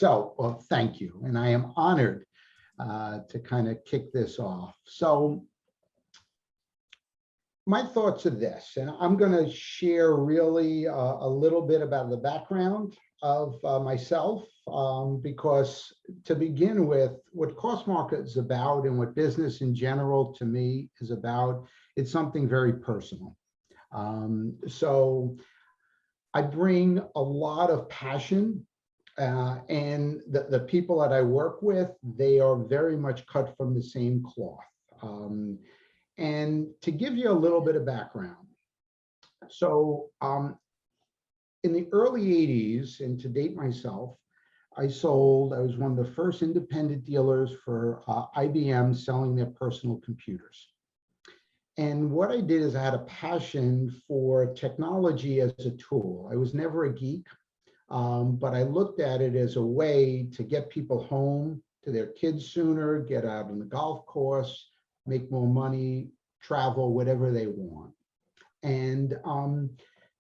Well, thank you. And I am honored to kind of kick this off. So my thoughts are this, and I'm going to share really a little bit about the background of myself, because to begin with, what Cost Market is about and what business in general to me is about, it's something very personal. So I bring a lot of passion, and the people that I work with, they are very much cut from the same cloth. And to give you a little bit of background, so in the early 80s, and to date myself, I was one of the first independent dealers for IBM selling their personal computers. And what I did is I had a passion for technology as a tool. I was never a geek, but I looked at it as a way to get people home to their kids sooner, get out on the golf course, make more money, travel, whatever they want. And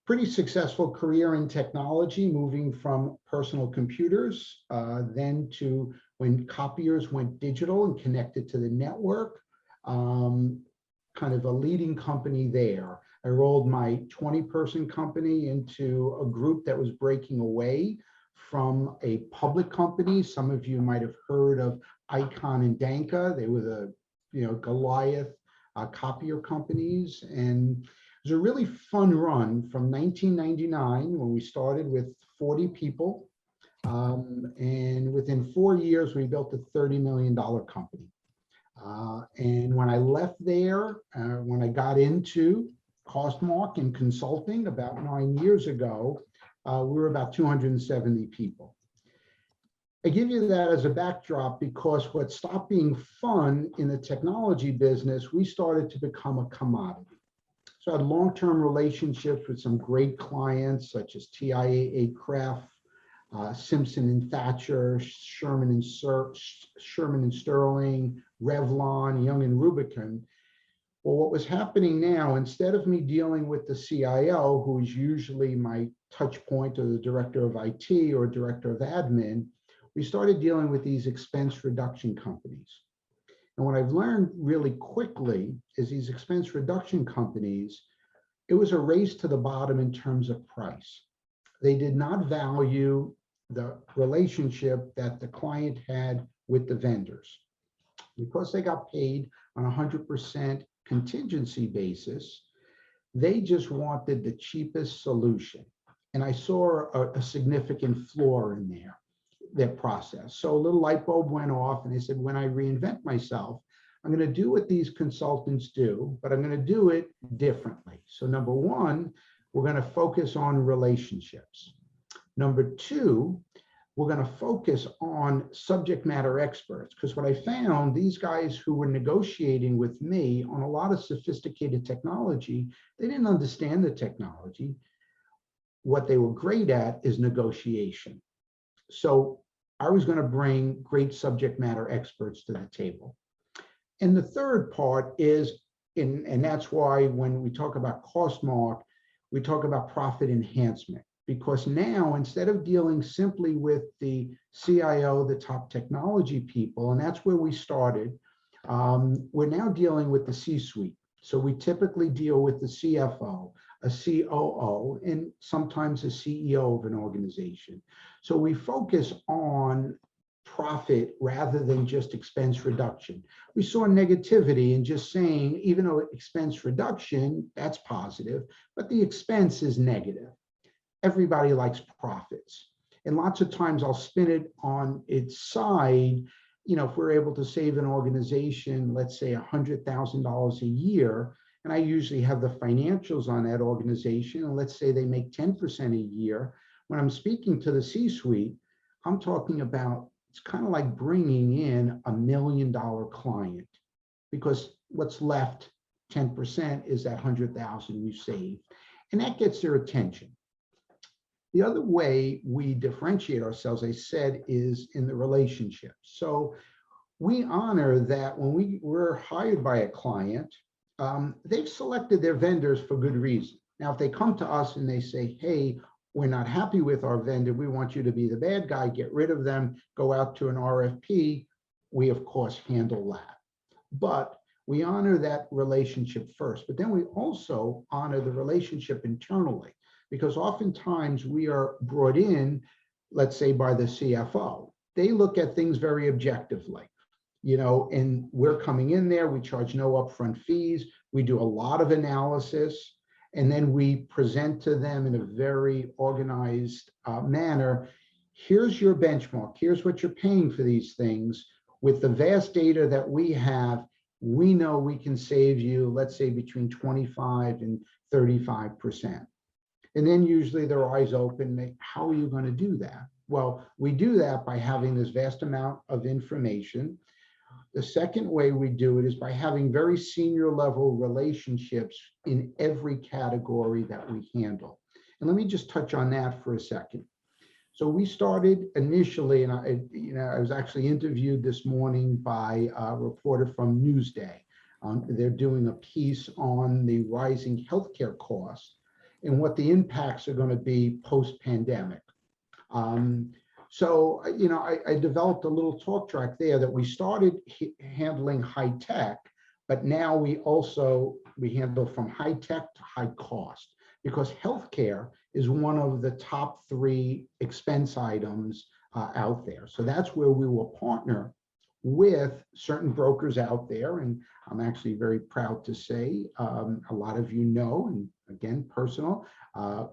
pretty successful career in technology, moving from personal computers, then to when copiers went digital and connected to the network, kind of a leading company there. I rolled my 20-person company into a group that was breaking away from a public company. Some of you might have heard of Icon and Danka. They were the Goliath copier companies. And it was a really fun run from 1999 when we started with 40 people. And within 4 years, we built a $30 million company. And when I left there, when I got into Costmark and consulting about 9 years ago, we were about 270 people. I give you that as a backdrop because what stopped being fun in the technology business, we started to become a commodity. So I had long-term relationships with some great clients such as TIAA Craft, Simpson and Thatcher, Sherman and Sterling, Revlon, Young and Rubicon. Well, what was happening now, instead of me dealing with the CIO, who is usually my touch point, or the director of IT or director of admin, we started dealing with these expense reduction companies. And what I've learned really quickly is these expense reduction companies, it was a race to the bottom in terms of price. They did not value the relationship that the client had with the vendors. Because they got paid on a 100% contingency basis, they just wanted the cheapest solution. And I saw a significant flaw in their process. So a little light bulb went off, and they said, when I reinvent myself, I'm going to do what these consultants do, but I'm going to do it differently. So number one, we're going to focus on relationships. Number two, we're going to focus on subject matter experts, because what I found, these guys who were negotiating with me on a lot of sophisticated technology, they didn't understand the technology. What they were great at is negotiation. So I was going to bring great subject matter experts to the table. And the third part is, and that's why when we talk about Costmark, we talk about profit enhancement. Because now, instead of dealing simply with the CIO, the top technology people, and that's where we started, we're now dealing with the C-suite. So we typically deal with the CFO, a COO, and sometimes a CEO of an organization. So we focus on profit rather than just expense reduction. We saw negativity in just saying, even though expense reduction, that's positive, but the expense is negative. Everybody likes profits. And lots of times I'll spin it on its side. If we're able to save an organization, let's say $100,000 a year, and I usually have the financials on that organization, and let's say they make 10% a year, when I'm speaking to the C-suite, I'm talking about, it's kind of like bringing in $1 million client, because what's left, 10%, is that 100,000 you saved. And that gets their attention. The other way we differentiate ourselves, I said, is in the relationship. So we honor that when we're hired by a client, they've selected their vendors for good reason. Now, if they come to us and they say, hey, we're not happy with our vendor, we want you to be the bad guy, get rid of them, go out to an RFP, we of course handle that. But we honor that relationship first, but then we also honor the relationship internally, because oftentimes we are brought in, let's say by the CFO. They look at things very objectively, and we're coming in there, we charge no upfront fees, we do a lot of analysis, and then we present to them in a very organized manner. Here's your benchmark, here's what you're paying for these things. With the vast data that we have, we know we can save you, let's say, between 25 and 35%. And then usually their eyes open, how are you going to do that? Well, we do that by having this vast amount of information. The second way we do it is by having very senior level relationships in every category that we handle. And let me just touch on that for a second. So we started initially, and I was actually interviewed this morning by a reporter from Newsday. They're doing a piece on the rising healthcare costs and what the impacts are going to be post-pandemic. So I developed a little talk track there that we started handling high tech, but now we handle from high tech to high cost, because healthcare is one of the top 3 expense items out there. So that's where we will partner with certain brokers out there. And I'm actually very proud to say, a lot of and again, personal,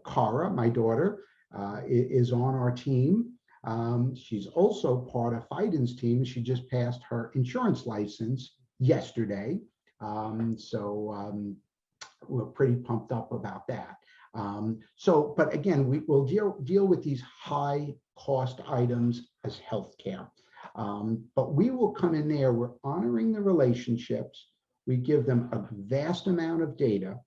Cara, my daughter, is on our team. She's also part of Fiden's team. She just passed her insurance license yesterday. So we're pretty pumped up about that. But again, we will deal with these high cost items as healthcare. But we will come in there, we're honoring the relationships, we give them a vast amount of data,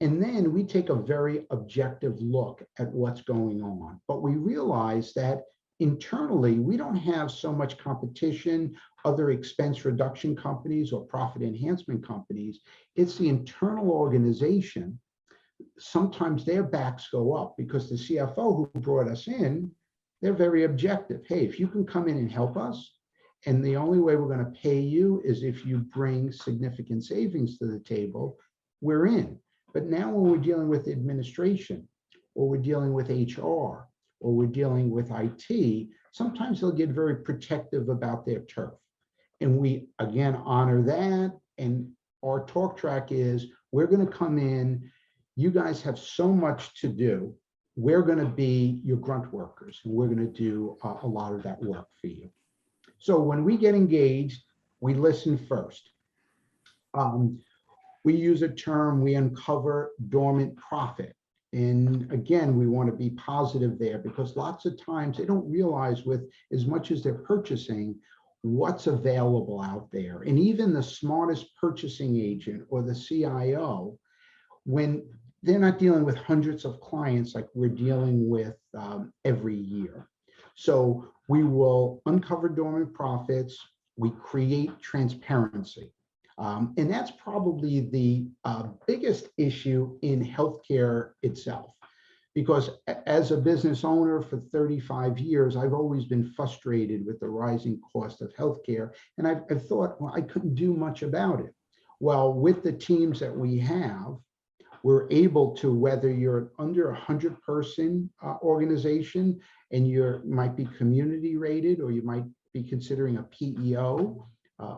and then we take a very objective look at what's going on. But we realize that internally, we don't have so much competition, other expense reduction companies or profit enhancement companies. It's the internal organization. Sometimes their backs go up because the CFO who brought us in, they're very objective. Hey, if you can come in and help us, and the only way we're going to pay you is if you bring significant savings to the table, we're in. But now when we're dealing with administration, or we're dealing with HR, or we're dealing with IT, sometimes they'll get very protective about their turf. And we, again, honor that. And our talk track is, we're going to come in, you guys have so much to do, we're going to be your grunt workers, and we're going to do a lot of that work for you. So when we get engaged, we listen first. We use a term, we uncover dormant profit. And again, we want to be positive there, because lots of times they don't realize, with as much as they're purchasing, what's available out there. And even the smartest purchasing agent or the CIO, when they're not dealing with hundreds of clients like we're dealing with every year. So we will uncover dormant profits, we create transparency. And that's probably the biggest issue in healthcare itself, because as a business owner for 35 years, I've always been frustrated with the rising cost of healthcare. And I've thought, well, I couldn't do much about it. Well, with the teams that we have, we're able to, whether you're under 100-person organization and you might be community rated, or you might be considering a PEO,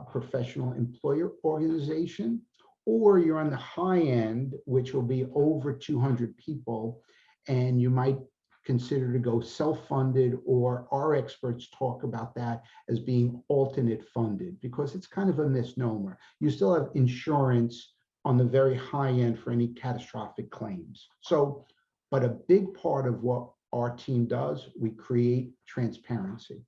professional employer organization, or you're on the high end, which will be over 200 people, and you might consider to go self-funded, or our experts talk about that as being alternate funded, because it's kind of a misnomer. You still have insurance on the very high end for any catastrophic claims. So, but a big part of what our team does, we create transparency.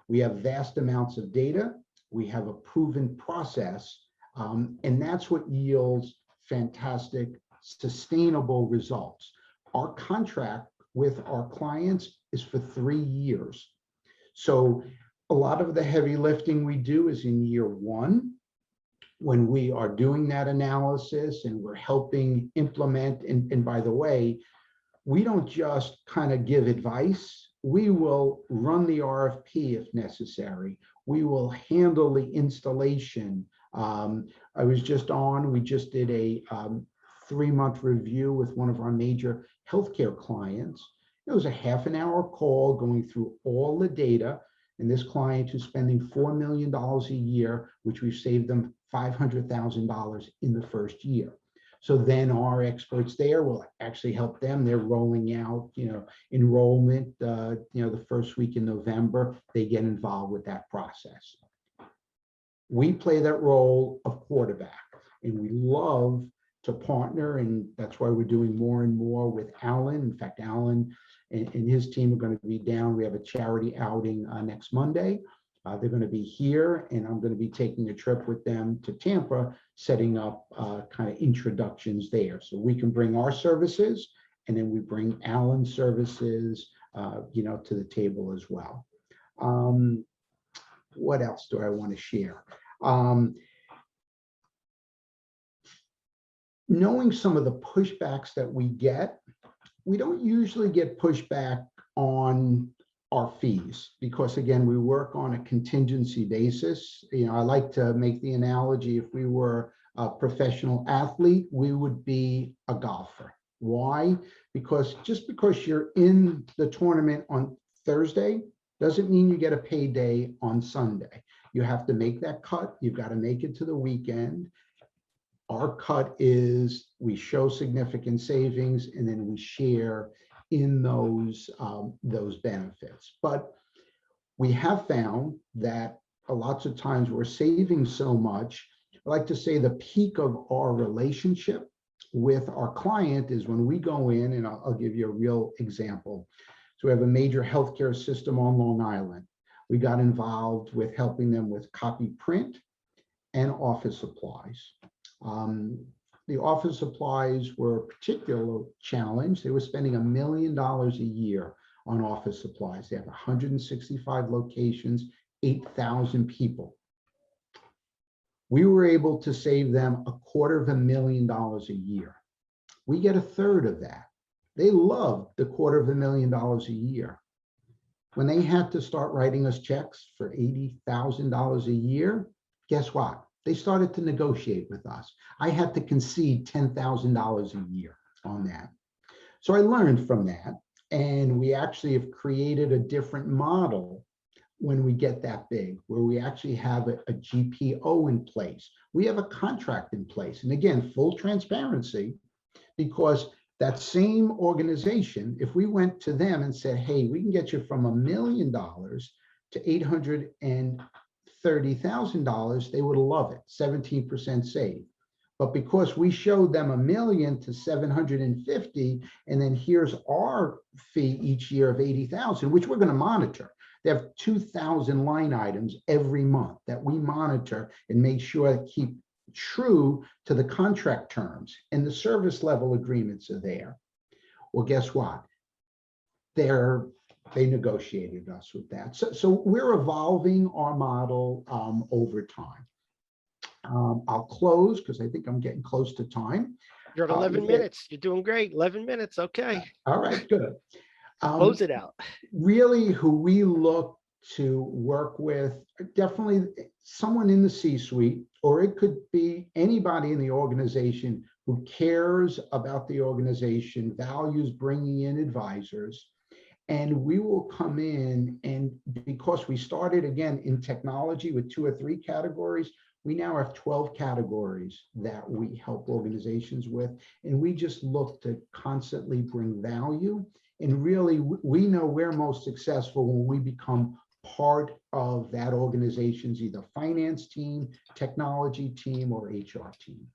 We have vast amounts of data. We have a proven process, and that's what yields fantastic, sustainable results. Our contract with our clients is for 3 years. So a lot of the heavy lifting we do is in year 1, when we are doing that analysis and we're helping implement. And by the way, we don't just kind of give advice. We will run the RFP if necessary. We will handle the installation. We just did a 3-month review with one of our major healthcare clients. It was a half-an-hour call going through all the data. And this client who's spending $4 million a year, which we've saved them $500,000 in the first year. So then our experts there will actually help them. They're rolling out, enrollment, the first week in November. They get involved with that process. We play that role of quarterback, and we love to partner, and that's why we're doing more and more with Alan. In fact, Alan and his team are going to be down. We have a charity outing next Monday. They're going to be here, and I'm going to be taking a trip with them to Tampa, setting up kind of introductions there. So we can bring our services, and then we bring Alan's services, to the table as well. What else do I want to share? Knowing some of the pushbacks that we get, we don't usually get pushback on our fees because, again, we work on a contingency basis. I like to make the analogy, if we were a professional athlete, we would be a golfer. Why? Because just because you're in the tournament on Thursday doesn't mean you get a payday on Sunday. You have to make that cut. You've got to make it to the weekend. Our cut is we show significant savings, and then we share in those benefits. But we have found that lots of times we're saving so much. I like to say the peak of our relationship with our client is when we go in, and I'll give you a real example. So we have a major healthcare system on Long Island. We got involved with helping them with copy print and office supplies. The office supplies were a particular challenge. They were spending $1 million a year on office supplies. They have 165 locations, 8,000 people. We were able to save them $250,000 a year. We get 1/3 of that. They loved the $250,000 a year. When they had to start writing us checks for $80,000 a year, guess what? They started to negotiate with us. I had to concede $10,000 a year on that. So I learned from that, and we actually have created a different model when we get that big, where we actually have a GPO in place. We have a contract in place. And again, full transparency, because that same organization, if we went to them and said, hey, we can get you from $1 million to $830,000, they would love it, 17% save. But because we showed them $1 million to $750,000, and then here's our fee each year of $80,000, which we're going to monitor. They have 2,000 line items every month that we monitor and make sure to keep true to the contract terms, and the service level agreements are there. Well, guess what? They negotiated us with that. So we're evolving our model over time. I'll close because I think I'm getting close to time. You're at 11 minutes. You're doing great. 11 minutes. Okay. All right, good. Close it out. Really, who we look to work with, definitely someone in the C-suite, or it could be anybody in the organization who cares about the organization, values bringing in advisors. And we will come in, and because we started again in technology with 2 or 3 categories, we now have 12 categories that we help organizations with. And we just look to constantly bring value. And really, we know we're most successful when we become part of that organization's either finance team, technology team, or HR team.